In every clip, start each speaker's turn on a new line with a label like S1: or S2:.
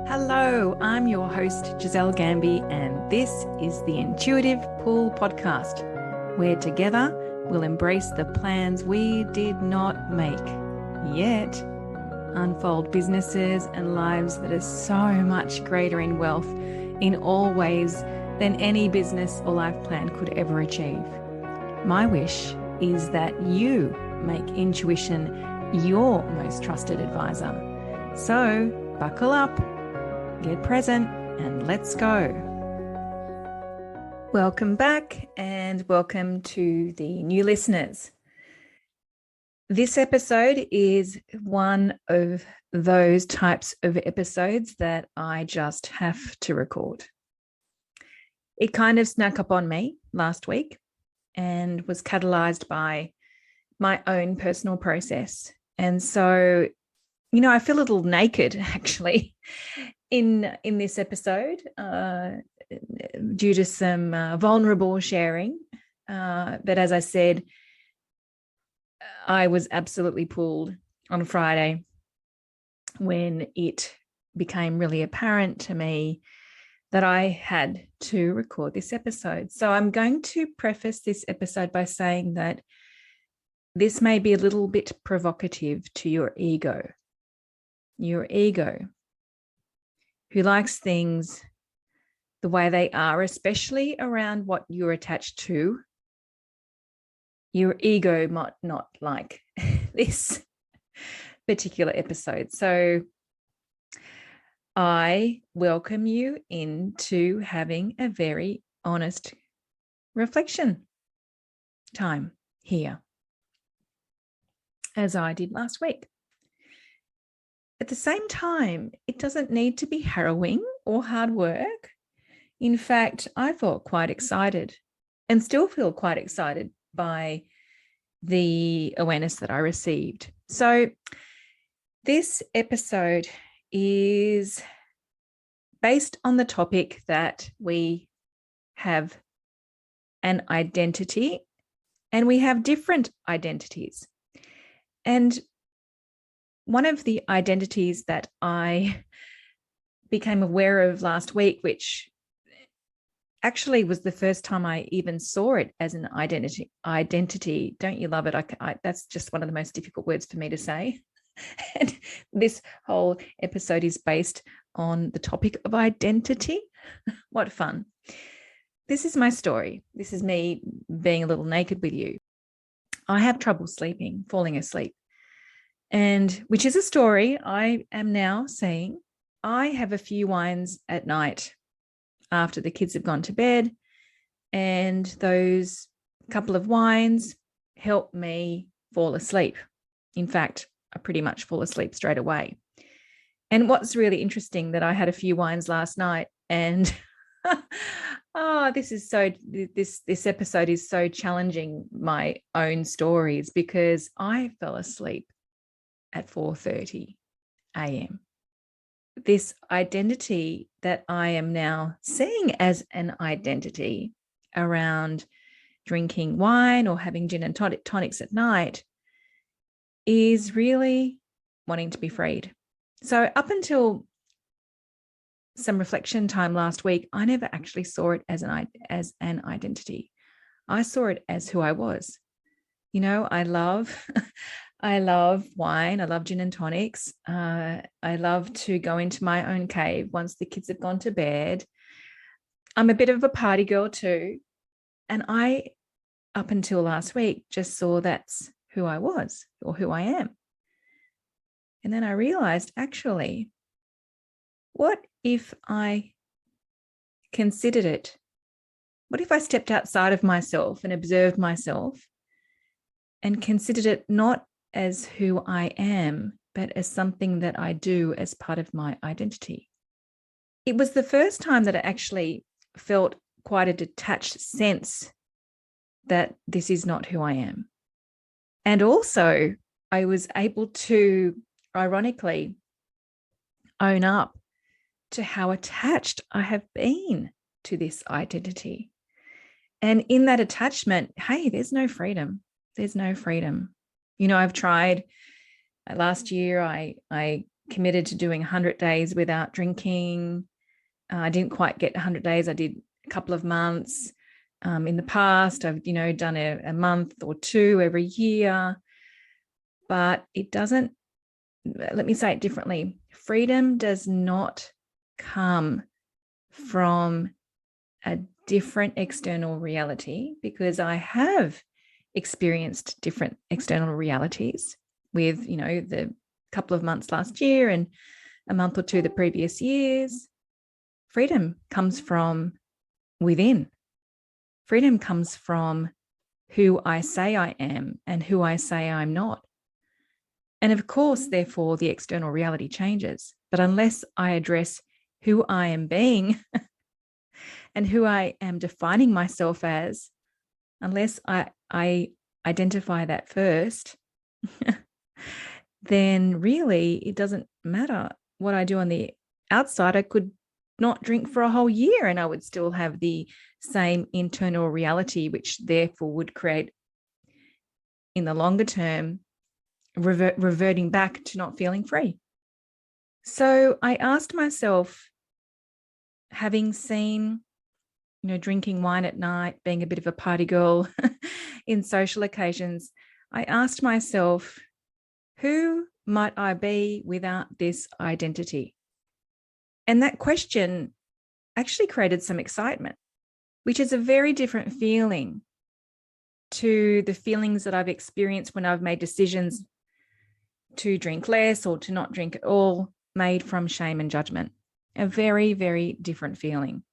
S1: Hello, I'm your host, Giselle Gamby, and this is the Intuitive Pull Podcast, where together we'll embrace the plans we did not make yet, unfold businesses and lives that are so much greater in wealth in all ways than any business or life plan could ever achieve. My wish is that you make intuition your most trusted advisor. So buckle up, get present, and let's go. Welcome back and welcome to the new listeners. This episode is one of those types of episodes that I just have to record. It kind of snuck up on me last week and was catalysed by my own personal process. And so, I feel a little naked actually in this episode due to some vulnerable sharing. But as I said, I was absolutely pulled on Friday when it became really apparent to me that I had to record this episode. So I'm going to preface this episode by saying that this may be a little bit provocative to your ego, who likes things the way they are, especially around what you're attached to. Your ego might not like this particular episode. So I welcome you into having a very honest reflection time here, as I did last week. At the same time, it doesn't need to be harrowing or hard work. In fact, I felt quite excited and still feel quite excited by the awareness that I received. So this episode is based on the topic that we have an identity and we have different identities. And one of the identities that I became aware of last week, which actually was the first time I even saw it as an identity. Don't you love it? That's just one of the most difficult words for me to say. And this whole episode is based on the topic of identity. What fun. This is my story. This is me being a little naked with you. I have trouble sleeping, falling asleep. And which is a story I am now saying. I have a few wines at night after the kids have gone to bed, and those couple of wines help me fall asleep. In fact, I pretty much fall asleep straight away. And what's really interesting that I had a few wines last night, and this episode is so challenging my own stories because I fell asleep at 4:30 a.m. This identity that I am now seeing as an identity around drinking wine or having gin and tonics at night is really wanting to be freed. So up until some reflection time last week, I never actually saw it as an identity. I saw it as who I was. I love I love wine. I love gin and tonics. I love to go into my own cave once the kids have gone to bed. I'm a bit of a party girl too. And I, up until last week, just saw that's who I was or who I am. And then I realized, actually, what if I considered it? What if I stepped outside of myself and observed myself and considered it not as who I am, but as something that I do as part of my identity? It was the first time that I actually felt quite a detached sense that this is not who I am. And also, I was able to, ironically, own up to how attached I have been to this identity. And in that attachment, hey, there's no freedom. There's no freedom. I've tried. Last year, I committed to doing 100 days without drinking. I didn't quite get 100 days. I did a couple of months. In the past, I've, done a month or two every year. But it doesn't, let me say it differently. Freedom does not come from a different external reality, because I have experienced different external realities with, the couple of months last year and a month or two the previous years. Freedom comes from within. Freedom comes from who I say I am and who I say I'm not. And of course, therefore, the external reality changes. But unless I address who I am being and who I am defining myself as, unless I identify that first, then really it doesn't matter what I do on the outside. I could not drink for a whole year and I would still have the same internal reality, which therefore would create, in the longer term, reverting back to not feeling free. So I asked myself, having seen, drinking wine at night, being a bit of a party girl in social occasions, I asked myself, who might I be without this identity? And that question actually created some excitement, which is a very different feeling to the feelings that I've experienced when I've made decisions to drink less or to not drink at all, made from shame and judgment. A very, very different feeling.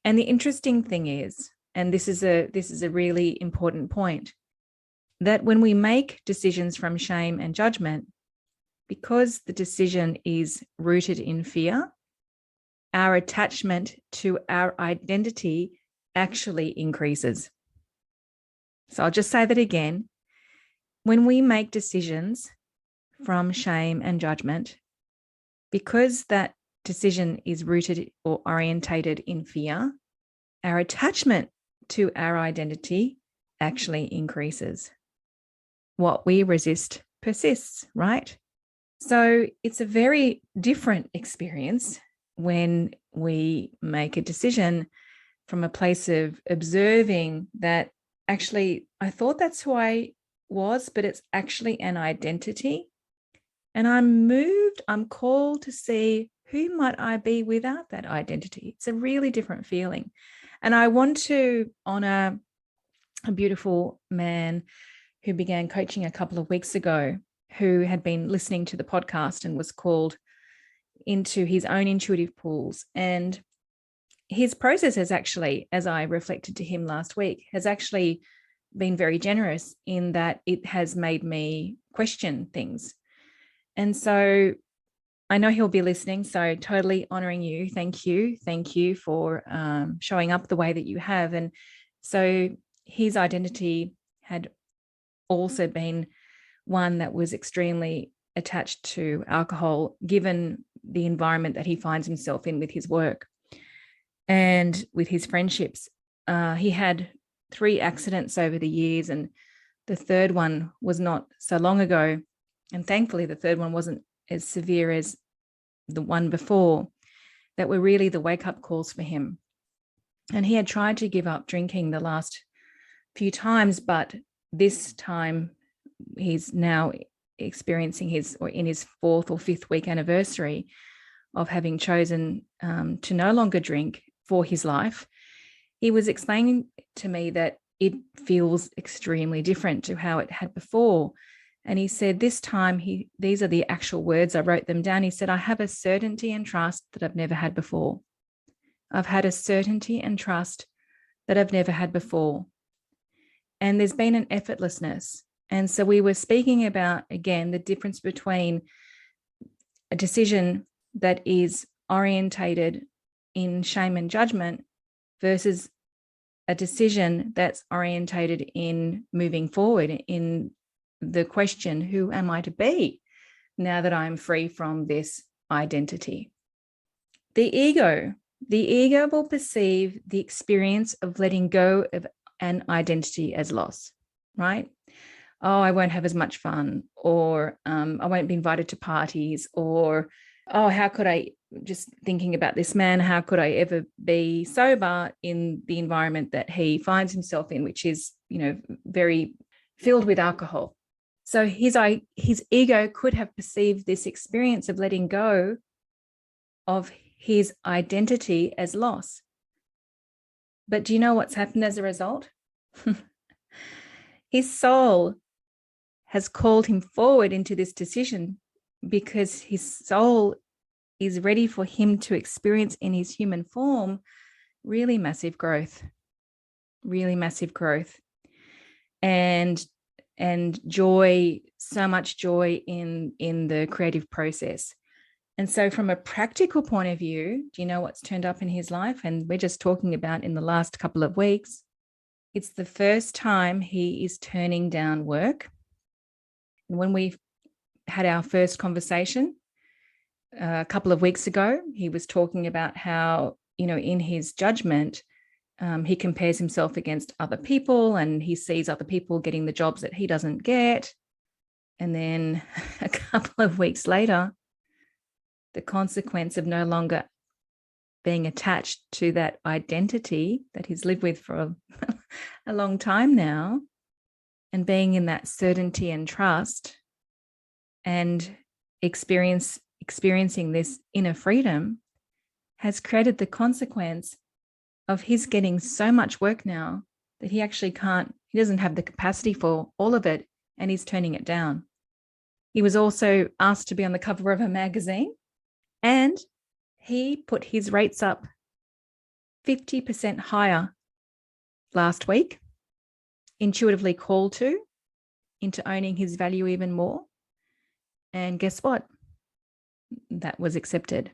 S1: And the interesting thing is, and this is a really important point, that when we make decisions from shame and judgment, because the decision is rooted in fear, our attachment to our identity actually increases. So I'll just say that again. When we make decisions from shame and judgment, because that decision is rooted or orientated in fear, our attachment to our identity actually increases. What we resist persists, right? So it's a very different experience when we make a decision from a place of observing that actually, I thought that's who I was, but it's actually an identity. And I'm called to see, who might I be without that identity? It's a really different feeling. And I want to honor a beautiful man who began coaching a couple of weeks ago, who had been listening to the podcast and was called into his own intuitive pools. And his process has actually, as I reflected to him last week, has actually been very generous in that it has made me question things. And so I know he'll be listening, so totally honoring you. Thank you. Thank you for showing up the way that you have. And so his identity had also been one that was extremely attached to alcohol, given the environment that he finds himself in with his work and with his friendships. He had 3 accidents over the years, and the third one was not so long ago. And thankfully, the third one wasn't as severe as the one before, that were really the wake-up calls for him. And he had tried to give up drinking the last few times, but this time he's now experiencing in his 4th or 5th week anniversary of having chosen to no longer drink for his life. He was explaining to me that it feels extremely different to how it had before. And he said this time, these are the actual words, I wrote them down. He said, I have a certainty and trust that I've never had before. I've had a certainty and trust that I've never had before. And there's been an effortlessness. And so we were speaking about, again, the difference between a decision that is orientated in shame and judgment versus a decision that's orientated in moving forward, in the question, who am I to be now that I'm free from this identity? The ego will perceive the experience of letting go of an identity as loss, right? oh, I won't have as much fun, or I won't be invited to parties, or, oh, how could I, just thinking about this man, how could I ever be sober in the environment that he finds himself in, which is, very filled with alcohol. So his ego could have perceived this experience of letting go of his identity as loss. But do you know what's happened as a result? His soul has called him forward into this decision because his soul is ready for him to experience in his human form really massive growth, and joy, so much joy in the creative process. And so from a practical point of view, do you know what's turned up in his life? And we're just talking about in the last couple of weeks. It's the first time he is turning down work. And when we had our first conversation a couple of weeks ago, he was talking about how, in his judgment, he compares himself against other people, and he sees other people getting the jobs that he doesn't get. And then a couple of weeks later, the consequence of no longer being attached to that identity that he's lived with for a long time now, and being in that certainty and trust and experiencing this inner freedom, has created the consequence of his getting so much work now that he doesn't have the capacity for all of it, and he's turning it down. He was also asked to be on the cover of a magazine, and he put his rates up 50% higher last week, intuitively called into owning his value even more. And guess what? That was accepted.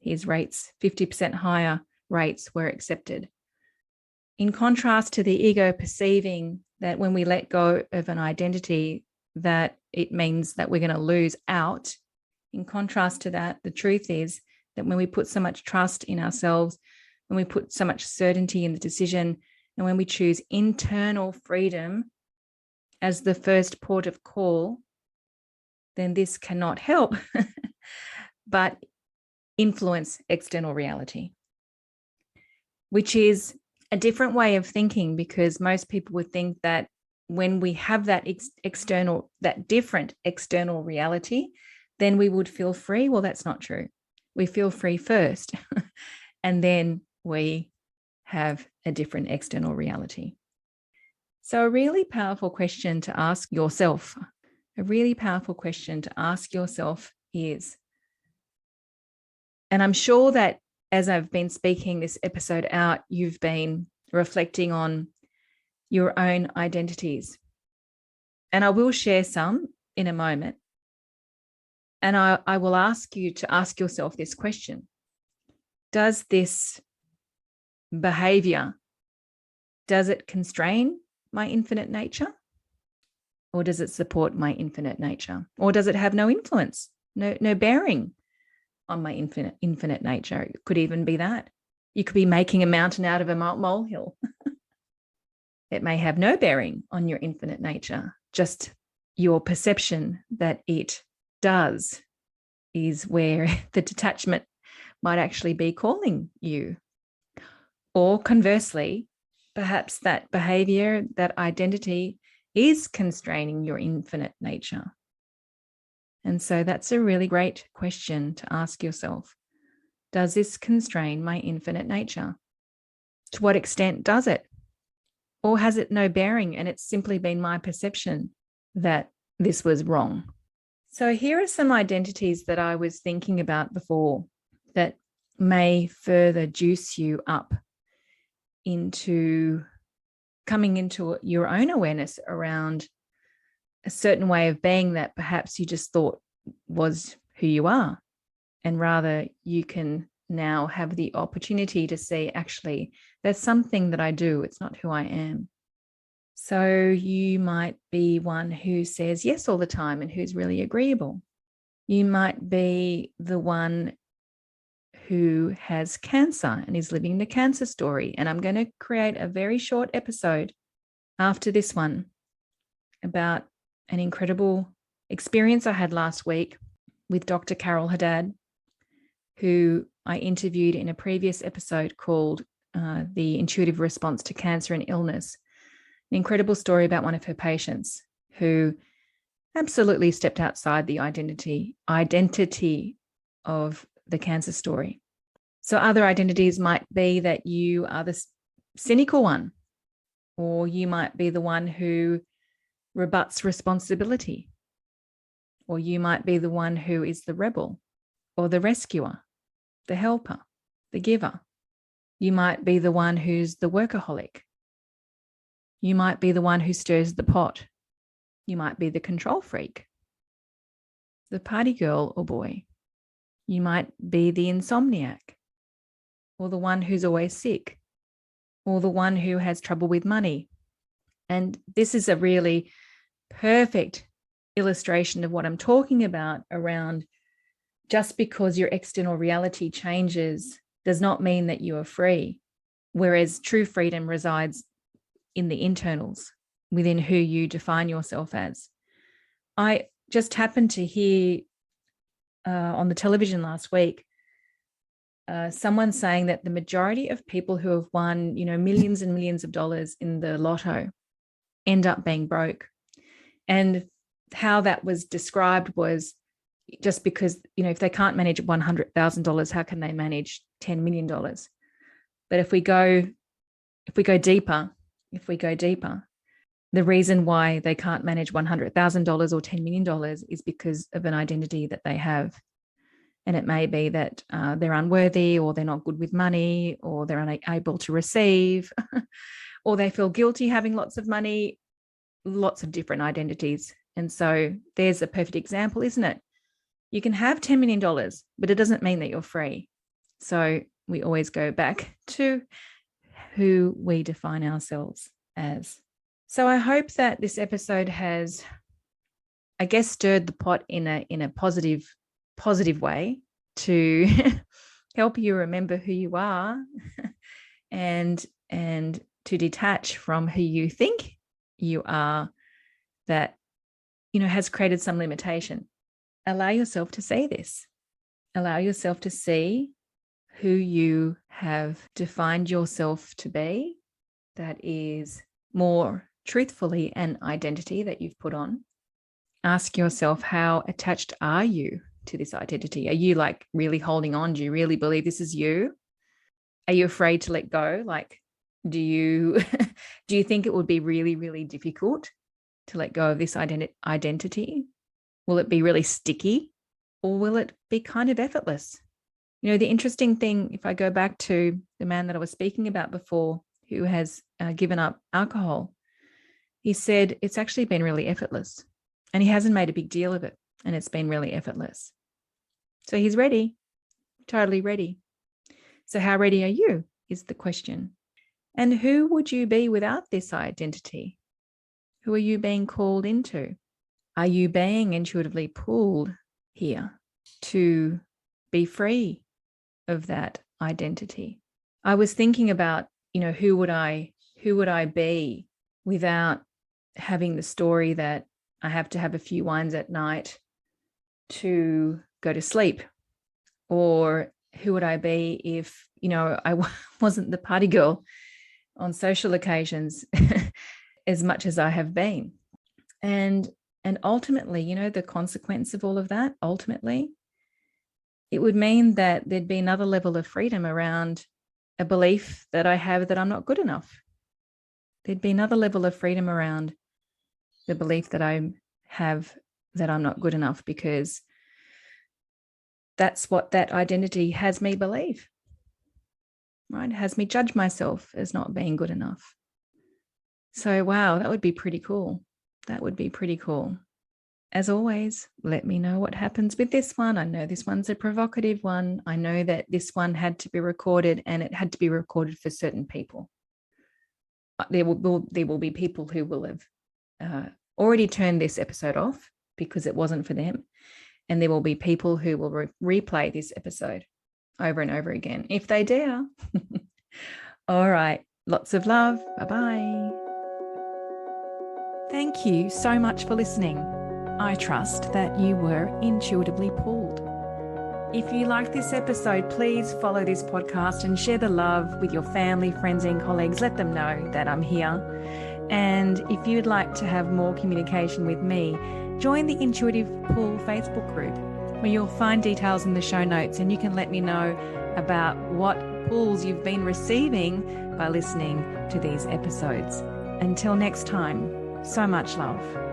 S1: His rates, 50% higher rates, were accepted. In contrast to the ego perceiving that when we let go of an identity, that it means that we're going to lose out. In contrast to that, the truth is that when we put so much trust in ourselves, when we put so much certainty in the decision, and when we choose internal freedom as the first port of call, then this cannot help but influence external reality, which is a different way of thinking, because most people would think that when we have that different external reality, then we would feel free. Well, that's not true. We feel free first, and then we have a different external reality. So a really powerful question to ask yourself is, and I'm sure that as I've been speaking this episode out, you've been reflecting on your own identities. And I will share some in a moment. And I will ask you to ask yourself this question: does this behavior, does it constrain my infinite nature? Or does it support my infinite nature? Or does it have no influence, no bearing on my infinite nature? It could even be that. You could be making a mountain out of a molehill. It may have no bearing on your infinite nature. Just your perception that it does is where the detachment might actually be calling you. Or conversely, perhaps that behavior, that identity is constraining your infinite nature. And so that's a really great question to ask yourself. Does this constrain my infinite nature? To what extent does it? Or has it no bearing and it's simply been my perception that this was wrong? So here are some identities that I was thinking about before that may further juice you up into coming into your own awareness around a certain way of being that perhaps you just thought was who you are. And rather you can now have the opportunity to see, actually, there's something that I do. It's not who I am. So you might be one who says yes all the time and who's really agreeable. You might be the one who has cancer and is living the cancer story. And I'm going to create a very short episode after this one about an incredible experience I had last week with Dr. Carol Haddad, who I interviewed in a previous episode called The Intuitive Response to Cancer and Illness. An incredible story about one of her patients who absolutely stepped outside the identity of the cancer story. So other identities might be that you are the cynical one, or you might be the one who rebuts responsibility, or you might be the one who is the rebel or the rescuer, the helper, the giver. You might be the one who's the workaholic. You might be the one who stirs the pot. You might be the control freak, the party girl or boy. You might be the insomniac, or the one who's always sick, or the one who has trouble with money. And this is a really perfect illustration of what I'm talking about around just because your external reality changes does not mean that you are free, whereas true freedom resides in the internals, within who you define yourself as. I just happened to hear on the television last week someone saying that the majority of people who have won, millions and millions of dollars in the lotto end up being broke. And how that was described was just because, if they can't manage $100,000, how can they manage $10 million? But if we go deeper, the reason why they can't manage $100,000 or $10 million is because of an identity that they have. And it may be that they're unworthy, or they're not good with money, or they're unable to receive, or they feel guilty having lots of money, lots of different identities. And so there's a perfect example, isn't it? You can have $10 million, but it doesn't mean that you're free. So we always go back to who we define ourselves as. So I hope that this episode has, stirred the pot in a positive way to help you remember who you are and to detach from who you think you are that, has created some limitation. Allow yourself to see this. Allow yourself to see who you have defined yourself to be, that is more truthfully an identity that you've put on. Ask yourself, how attached are you to this identity? Are you really holding on? Do you really believe this is you? Are you afraid to let go? Do you think it would be really, really difficult to let go of this identity? Will it be really sticky, or will it be kind of effortless? The interesting thing, if I go back to the man that I was speaking about before, who has given up alcohol, he said it's actually been really effortless, and he hasn't made a big deal of it, and it's been really effortless. So he's ready, totally ready. So how ready are you is the question. And who would you be without this identity? Who are you being called into? Are you being intuitively pulled here to be free of that identity? I was thinking about, who would I be without having the story that I have to have a few wines at night to go to sleep? Or who would I be if, I wasn't the party girl on social occasions as much as I have been? And ultimately, the consequence of all of that, ultimately, it would mean that there'd be another level of freedom around a belief that I have that I'm not good enough. There'd be another level of freedom around the belief that I have that I'm not good enough, because that's what that identity has me believe, right? It has me judge myself as not being good enough. So, wow, that would be pretty cool. That would be pretty cool. As always, let me know what happens with this one. I know this one's a provocative one. I know that this one had to be recorded, and it had to be recorded for certain people. There will be people who will have already turned this episode off because it wasn't for them. And there will be people who will replay this episode over and over again, if they dare. All right. Lots of love. Bye-bye. Thank you so much for listening. I trust that you were intuitively pulled. If you like this episode, please follow this podcast and share the love with your family, friends, and colleagues. Let them know that I'm here. And if you'd like to have more communication with me, join the Intuitive Pull Facebook group, where you'll find details in the show notes, and you can let me know about what pulls you've been receiving by listening to these episodes. Until next time, so much love.